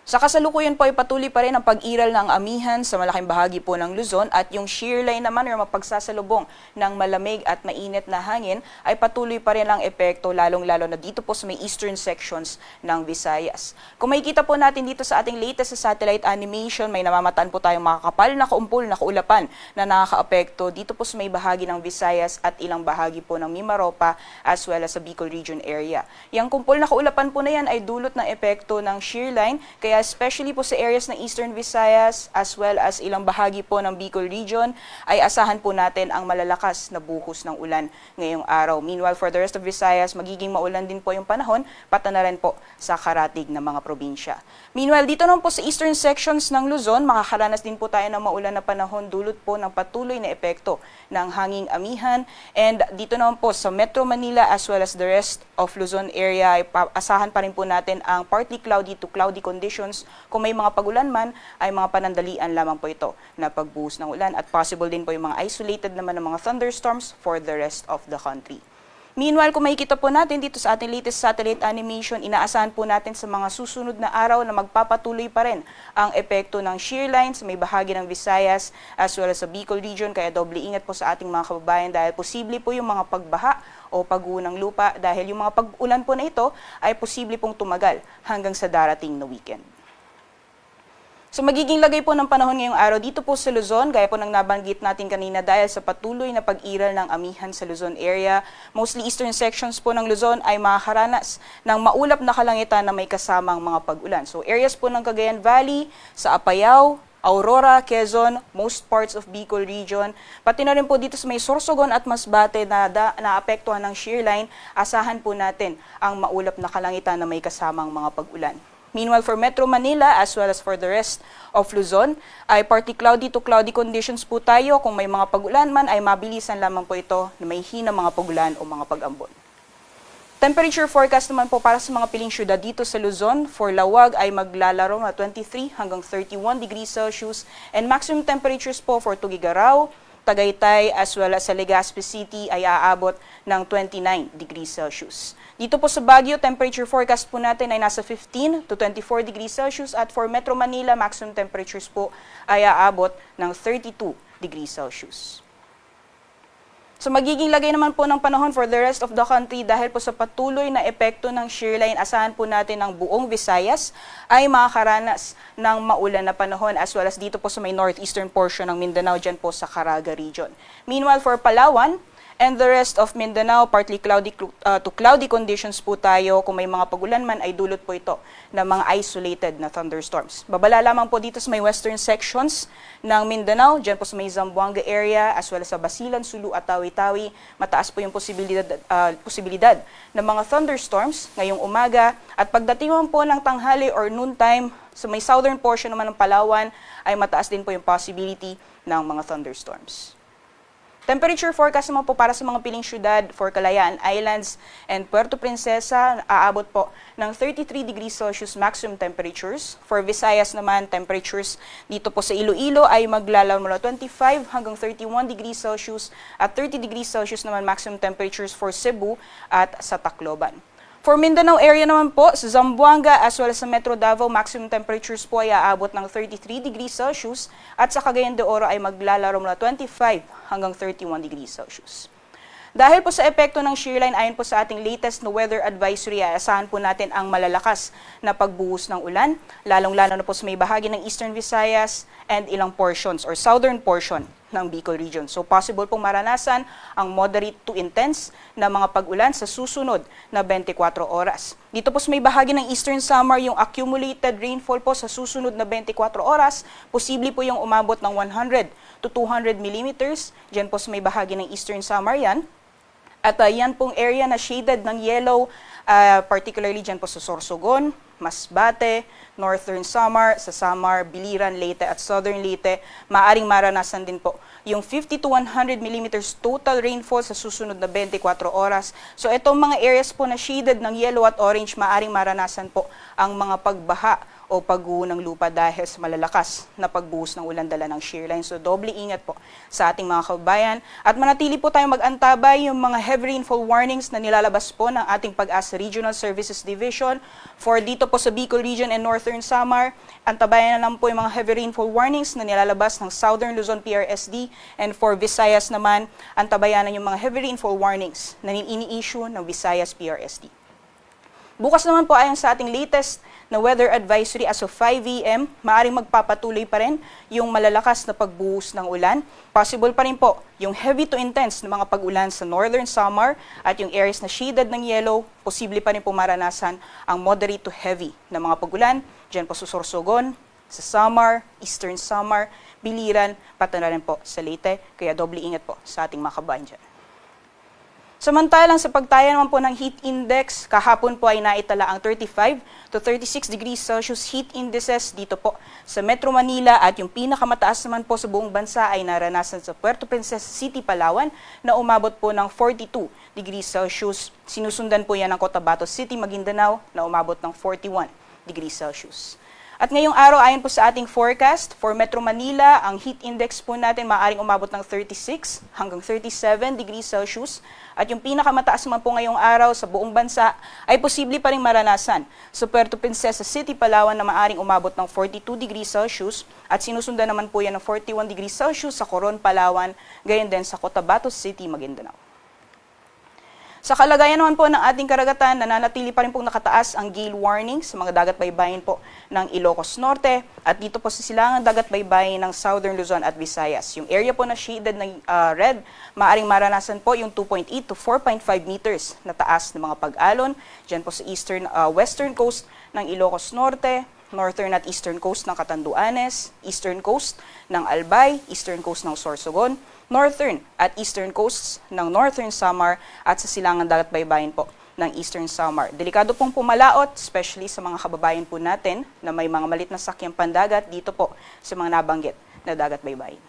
Sa kasalukuyan po ay patuloy pa rin ang pag-iral ng amihan sa malaking bahagi po ng Luzon at yung shear line naman o mapagsasalubong ng malamig at mainit na hangin ay patuloy pa rin ang epekto lalong-lalo na dito po sa may eastern sections ng Visayas. Kung makikita po natin dito sa ating latest sa satellite animation, may namamataan po tayong makakapal na kaumpol na kaulapan na nakakaapekto dito po sa may bahagi ng Visayas at ilang bahagi po ng Mimaropa as well as sa Bicol region area. Yang kumpol na kaulapan po na yan ay dulot ng epekto ng shear line, kaya especially po sa areas ng Eastern Visayas as well as ilang bahagi po ng Bicol region ay asahan po natin ang malalakas na buhos ng ulan ngayong araw. Meanwhile, for the rest of Visayas, magiging maulan din po yung panahon, pati na rin po sa karatig ng mga probinsya. Meanwhile, dito naman po sa eastern sections ng Luzon, makakaranas din po tayo ng maulan na panahon dulot po ng patuloy na epekto ng hanging amihan. And dito naman po sa Metro Manila as well as the rest of Luzon area, ay asahan pa rin po natin ang partly cloudy to cloudy conditions. Kung may mga pagulan man, ay mga panandalian lamang po ito na pagbuhos ng ulan at possible din po yung mga isolated naman ng mga thunderstorms for the rest of the country. Meanwhile, kung makikita po natin dito sa ating latest satellite animation, inaasahan po natin sa mga susunod na araw na magpapatuloy pa rin ang epekto ng shear line sa may bahagi ng Visayas as well as sa Bicol region. Kaya doble ingat po sa ating mga kababayan dahil posible po yung mga pagbaha o pag-uho ng lupa dahil yung mga pag-ulan po na ito ay posible pong tumagal hanggang sa darating na weekend. So magiging lagay po ng panahon ngayong araw dito po sa Luzon, gaya po ng nabanggit natin kanina dahil sa patuloy na pag-iral ng amihan sa Luzon area. Mostly eastern sections po ng Luzon ay makakaranas ng maulap na kalangitan na may kasamang mga pag-ulan. So areas po ng Cagayan Valley, sa Apayao, Aurora, Quezon, most parts of Bicol region, pati na rin po dito sa may Sorsogon at Masbate na naapektuhan ng shear line, asahan po natin ang maulap na kalangitan na may kasamang mga pag-ulan. Meanwhile, for Metro Manila as well as for the rest of Luzon, ay partly cloudy to cloudy conditions po tayo. Kung may mga pag-ulan man, ay mabilisan lamang po ito na may hinang mga pag-ulan o mga pag-ambon. Temperature forecast naman po para sa mga piling syudad dito sa Luzon. For Lawag ay maglalaro na 23 hanggang 31 degrees Celsius and maximum temperatures po for Tugigaraw, Tagaytay as well as sa Legazpi City ay aabot ng 29 degrees Celsius. Dito po sa Baguio, temperature forecast po natin ay nasa 15 to 24 degrees Celsius at for Metro Manila, maximum temperatures po ay aabot ng 32 degrees Celsius. So magiging lagay naman po ng panahon for the rest of the country dahil po sa patuloy na epekto ng shear line, asahan po natin ang buong Visayas ay makakaranas ng maulan na panahon as well as dito po sa may northeastern portion ng Mindanao dyan po sa Caraga region. Meanwhile, for Palawan and the rest of Mindanao, partly cloudy to cloudy conditions po tayo. Kung may mga pagulan man ay dulot po ito ng mga isolated na thunderstorms. Babala lamang po dito sa may western sections ng Mindanao, dyan po sa may Zamboanga area as well as sa Basilan, Sulu at Tawi-Tawi. Mataas po yung posibilidad ng mga thunderstorms ngayong umaga at pagdating po ng tanghali or noontime sa may southern portion naman ng Palawan ay mataas din po yung possibility ng mga thunderstorms. Temperature forecast naman po para sa mga piling syudad for Kalayaan Islands and Puerto Princesa, aabot po ng 33 degrees Celsius maximum temperatures. For Visayas naman, temperatures dito po sa Iloilo ay maglalaro mula 25 hanggang 31 degrees Celsius at 30 degrees Celsius naman maximum temperatures for Cebu at sa Tacloban. For Mindanao area naman po, sa Zamboanga as well as sa Metro Davao, maximum temperatures po ay aabot ng 33 degrees Celsius at sa Cagayan de Oro ay maglalaro mula 25 hanggang 31 degrees Celsius. Dahil po sa epekto ng shear line, ayon po sa ating latest na weather advisory, asahan po natin ang malalakas na pagbuhos ng ulan, lalong-lalo na po sa may bahagi ng Eastern Visayas and ilang portions or southern portion ng Bicol region. So possible pong maranasan ang moderate to intense na mga pag-ulan sa susunod na 24 oras. Dito po sa may bahagi ng Eastern Samar, yung accumulated rainfall po sa susunod na 24 oras, posible po yung umabot ng 100 to 200 millimeters. Diyan po sa may bahagi ng Eastern Samar yan. At yan pong area na shaded ng yellow, particularly dyan po sa Sorsogon, Masbate, Northern Samar, sa Samar, Biliran, Leyte at Southern Leyte, maaring maranasan din po yung 50 to 100 millimeters total rainfall sa susunod na 24 oras. So itong mga areas po na shaded ng yellow at orange, maaring maranasan po ang mga pagbaha o pagguho ng lupa dahil sa malalakas na pagbuhos ng ulan dala ng shear line. So doble ingat po sa ating mga kababayan at manatili po tayong mag-antabay yung mga heavy rainfall warnings na nilalabas po ng ating Pag-asa Regional Services Division for dito po sa Bicol Region and Northern Samar. Antabayan na lang po yung mga heavy rainfall warnings na nilalabas ng Southern Luzon PRSD, and for Visayas naman, antabayan na yung mga heavy rainfall warnings na ini-issue ng Visayas PRSD. Bukas naman po ayon sa ating latest na weather advisory as of 5 a.m., maaaring magpapatuloy pa rin yung malalakas na pagbuhos ng ulan. Possible pa rin po yung heavy to intense na mga pag-ulan sa Northern Samar at yung areas na shaded ng yellow, posible pa rin po maranasan ang moderate to heavy na mga pag-ulan. Diyan po sa Sorsogon, sa Samar, Eastern Samar, Biliran, pati na rin po sa Leyte. Kaya doble ingat po sa ating mga kabayan dyan. Samantalang sa pagtaya naman po ng heat index, kahapon po ay naitala ang 35 to 36 degrees Celsius heat indices dito po sa Metro Manila at yung pinakamataas naman po sa buong bansa ay naranasan sa Puerto Princesa City, Palawan na umabot po ng 42 degrees Celsius. Sinusundan po yan ng Cotabato City, Maguindanao na umabot ng 41 degrees Celsius. At ngayong araw, ayon po sa ating forecast, for Metro Manila, ang heat index po natin maaaring umabot ng 36 hanggang 37 degrees Celsius. At yung pinakamataas naman po ngayong araw sa buong bansa ay posible pa rin maranasan sa Puerto Princesa City, Palawan na maaaring umabot ng 42 degrees Celsius. At sinusundan naman po yan ng 41 degrees Celsius sa Coron, Palawan, gayon din sa Cotabato City, Maguindanao. Sa kalagayan naman po ng ating karagatan, nananatili pa rin pong nakataas ang gale warning sa mga dagat baybayin po ng Ilocos Norte at dito po sa silangang dagat baybayin ng Southern Luzon at Visayas. Yung area po na shaded na red, maaring maranasan po yung 2.8 to 4.5 meters na taas ng mga pag-alon dyan po sa western coast ng Ilocos Norte, northern at eastern coast ng Catanduanes, eastern coast ng Albay, eastern coast ng Sorsogon, northern at eastern coasts ng Northern Samar at sa silangang dagat baybayin po ng Eastern Samar. Delikado pong pumalaot, especially sa mga kababayan po natin na may mga malit na sakyang pandagat dito po sa mga nabanggit na dagat baybayin.